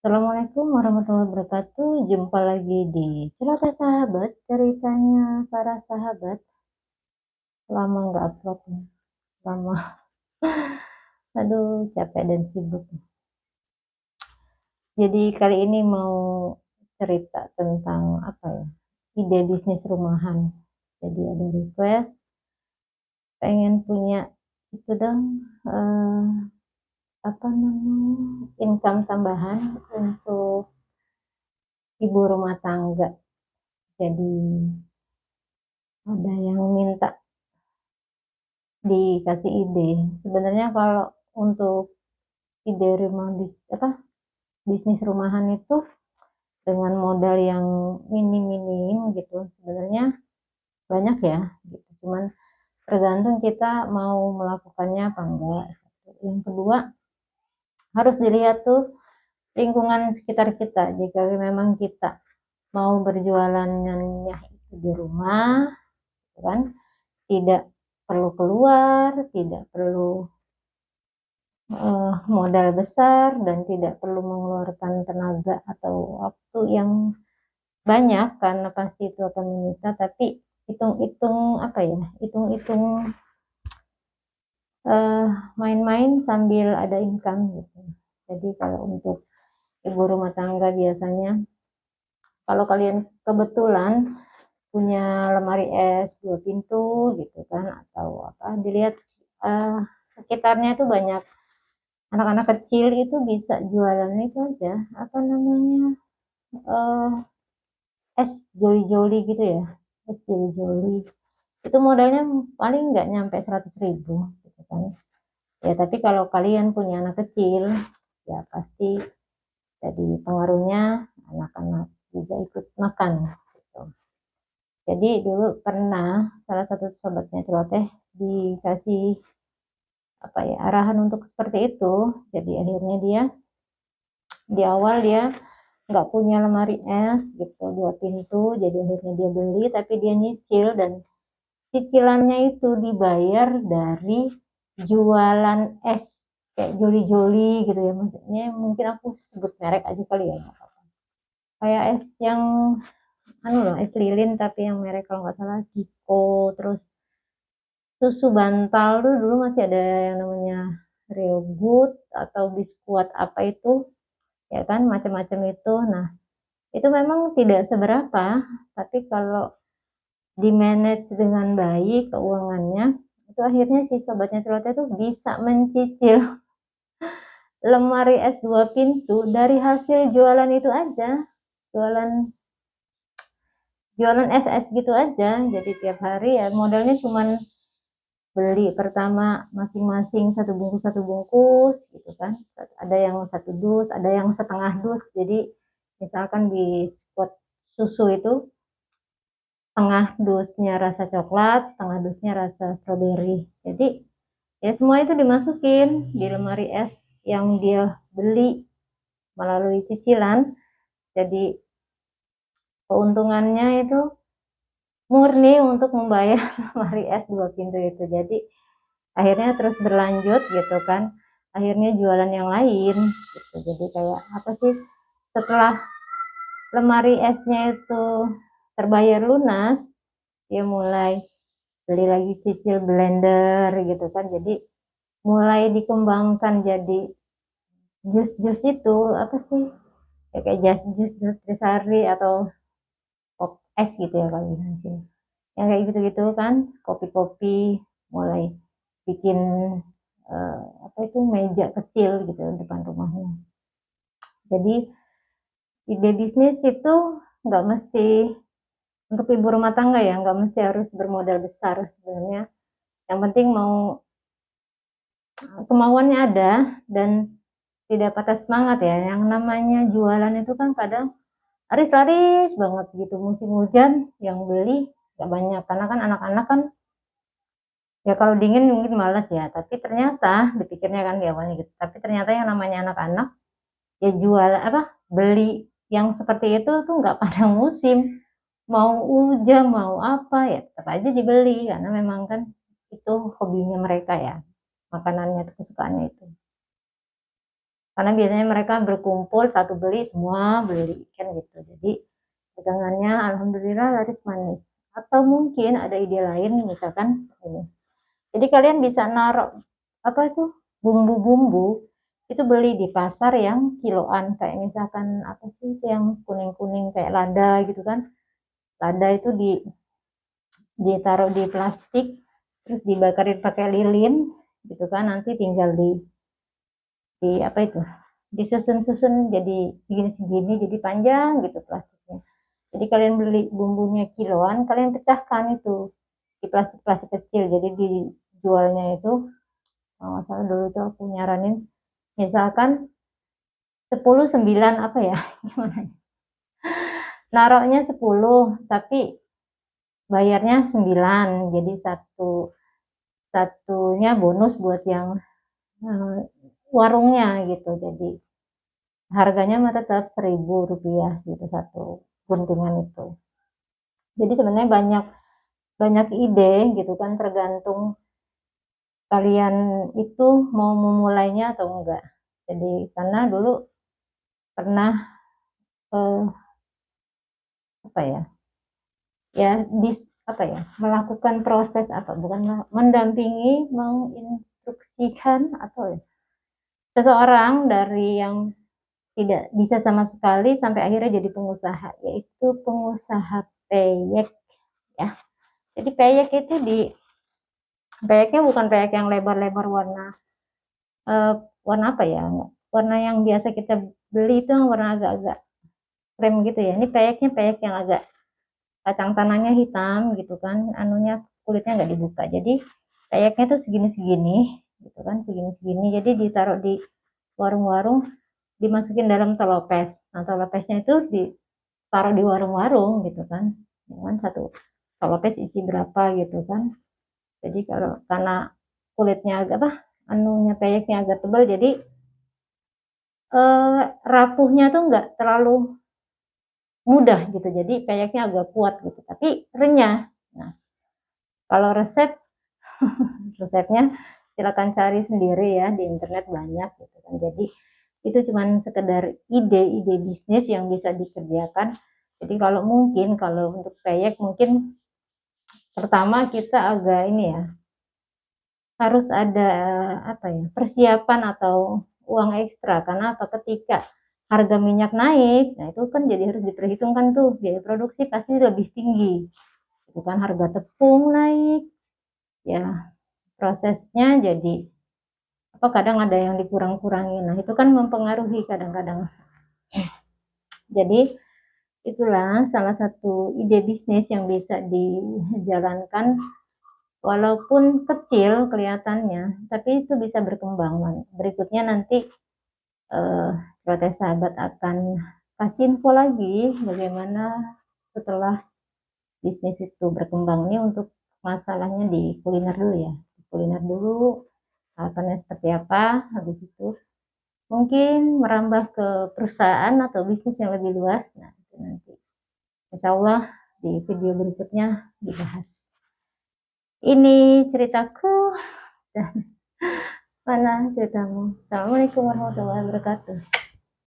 Assalamualaikum warahmatullahi wabarakatuh. Jumpa lagi di Celoteh Sahabat, ceritanya para sahabat. Lama nggak upload nih. Lama. Aduh, capek dan sibuk. Jadi kali ini mau cerita tentang apa ya? Ide bisnis rumahan. Jadi ada request pengen punya itu dong, eh, apa namanya, income tambahan untuk ibu rumah tangga. Jadi ada yang minta dikasih ide. Sebenarnya kalau untuk ide rumah bisnis rumahan itu dengan modal yang minim-minim gitu, sebenarnya banyak ya gitu. Cuman tergantung kita mau melakukannya apa enggak. Yang kedua, harus dilihat tuh lingkungan sekitar kita. Jika memang kita mau berjualannya itu di rumah, gitu kan, tidak perlu keluar, tidak perlu modal besar dan tidak perlu mengeluarkan tenaga atau waktu yang banyak karena pasti itu akan menyita, tapi hitung-hitung apa ya, hitung-hitung eh, main-main sambil ada income gitu. Jadi kalau untuk ibu rumah tangga biasanya, kalau kalian kebetulan punya lemari es 2 pintu gitu kan, atau apa, dilihat eh, sekitarnya itu banyak anak-anak kecil, itu bisa jualan itu aja, apa namanya, eh, es joli-joli gitu ya, es joli-joli itu modalnya paling nggak nyampe 100.000 gitu kan ya. Tapi kalau kalian punya anak kecil ya pasti jadi pengaruhnya anak-anak juga ikut makan gitu. Jadi dulu pernah salah satu sobatnya celoteh dikasih apa ya, arahan untuk seperti itu. Jadi akhirnya dia di awal dia nggak punya lemari es gitu 2 pintu, jadi akhirnya dia beli tapi dia nyicil, dan cicilannya itu dibayar dari jualan es kayak joli-joli gitu ya. Maksudnya mungkin aku sebut merek aja kali ya, kayak es yang anu loh, es lilin tapi yang merek kalau nggak salah Kiko. Terus susu bantal tuh dulu masih ada yang namanya Real Good atau biskuit apa itu ya kan, macam-macam itu. Nah, itu memang tidak seberapa, tapi kalau di manage dengan baik keuangannya, itu akhirnya si sobatnya celoteh itu bisa mencicil lemari es 2 pintu dari hasil jualan itu aja. jualan Jualan es gitu aja. Jadi tiap hari ya modalnya cuman beli pertama masing-masing satu bungkus gitu kan, ada yang 1 dus, ada yang setengah dus. Jadi misalkan di spot susu itu setengah dusnya rasa coklat, setengah dusnya rasa stroberi. Jadi ya semua itu dimasukin di lemari es yang dia beli melalui cicilan. Jadi keuntungannya itu murni untuk membayar lemari es 2 pintu itu. Jadi akhirnya terus berlanjut gitu kan. Akhirnya jualan yang lain gitu. Jadi kayak apa sih, setelah lemari esnya itu terbayar lunas, dia mulai beli lagi cicil blender gitu kan. Jadi mulai dikembangkan jadi jus-jus itu apa sih, ya kayak jus Nutrisari atau pop es gitu ya kali nanti, yang kayak gitu-gitu kan, kopi-kopi, mulai bikin eh, apa itu, meja kecil gitu depan rumahnya. Jadi ide bisnis itu nggak mesti untuk ibu rumah tangga ya, nggak mesti harus bermodal besar sebenarnya. Yang penting mau kemauannya ada dan tidak patah semangat ya. Yang namanya jualan itu kan kadang laris-laris banget gitu. Musim hujan yang beli gak banyak karena kan anak-anak kan, ya kalau dingin mungkin malas ya. Tapi ternyata dipikirnya kan di awalnya gitu. Tapi ternyata yang namanya anak-anak ya jual apa, beli yang seperti itu tuh nggak pada musim. Mau hujan mau apa ya tetap aja dibeli karena memang kan itu hobinya mereka ya. Makanannya, kesukaannya itu. karena biasanya mereka berkumpul satu beli semua beli kan gitu. Jadi dagangannya alhamdulillah laris manis. Atau mungkin ada ide lain misalkan ini. Jadi kalian bisa naruh apa itu bumbu-bumbu itu beli di pasar yang kiloan, kayak misalkan apa sih itu yang kuning-kuning kayak lada gitu kan. Lada itu ditaruh di plastik terus dibakarin pakai lilin gitu kan, nanti tinggal di apa itu disusun-susun jadi segini-segini, jadi panjang gitu plastiknya. Jadi kalian beli bumbunya kiloan, kalian pecahkan itu di plastik-plastik kecil, jadi dijualnya itu kalau nggak salah dulu tuh aku nyaranin misalkan 10 9 apa ya gimana ya? Naroknya 10 tapi bayarnya 9, jadi satunya bonus buat yang warungnya gitu. Jadi harganya mah tetap Rp1.000 gitu satu guntingan itu. Jadi sebenarnya banyak banyak ide gitu kan, tergantung kalian itu mau memulainya atau enggak. Jadi karena dulu pernah eh, apa ya di apa ya melakukan proses apa bukan mendampingi menginstruksikan atau ya, seseorang dari yang tidak bisa sama sekali sampai akhirnya jadi pengusaha, yaitu pengusaha peyek ya. Jadi peyek itu peyeknya bukan peyek yang lebar-lebar warna apa ya, warna yang biasa kita beli itu yang warna agak-agak krem gitu ya. Ini peyeknya peyek yang agak kacang tanahnya hitam gitu kan, anunya kulitnya nggak dibuka. Jadi peyeknya tuh segini-segini gitu kan, segini-segini. Jadi ditaruh di warung-warung, dimasukin dalam telopes. Nah, telopesnya itu ditaruh di warung-warung gitu kan. Dengan satu telopes isi berapa gitu kan. Jadi kalau karena kulitnya agak apa, anunya peyeknya agak tebal, jadi rapuhnya tuh nggak terlalu mudah gitu. Jadi peyeknya agak kuat gitu, tapi renyah. Nah, kalau resepnya silakan cari sendiri ya di internet banyak gitu kan. Jadi itu cuman sekedar ide-ide bisnis yang bisa dikerjakan. Jadi kalau mungkin kalau untuk peyek mungkin pertama kita agak ini ya, harus ada apa ya persiapan atau uang ekstra, karena apa, ketika harga minyak naik, nah itu kan jadi harus diperhitungkan tuh biaya produksi pasti lebih tinggi, itu kan harga tepung naik ya, prosesnya jadi apa kadang ada yang dikurang-kurangin, nah itu kan mempengaruhi kadang-kadang. Jadi itulah salah satu ide bisnis yang bisa dijalankan walaupun kecil kelihatannya, tapi itu bisa berkembang. Berikutnya nanti Protes Sahabat akan kasih info lagi bagaimana setelah bisnis itu berkembang. Ini untuk masalahnya di kuliner dulu ya. Di kuliner dulu, harapannya seperti apa, habis itu mungkin merambah ke perusahaan atau bisnis yang lebih luas. Nah, itu nanti insya Allah di video berikutnya dibahas. Ini ceritaku, dan mana ceritamu? Assalamualaikum warahmatullahi wabarakatuh.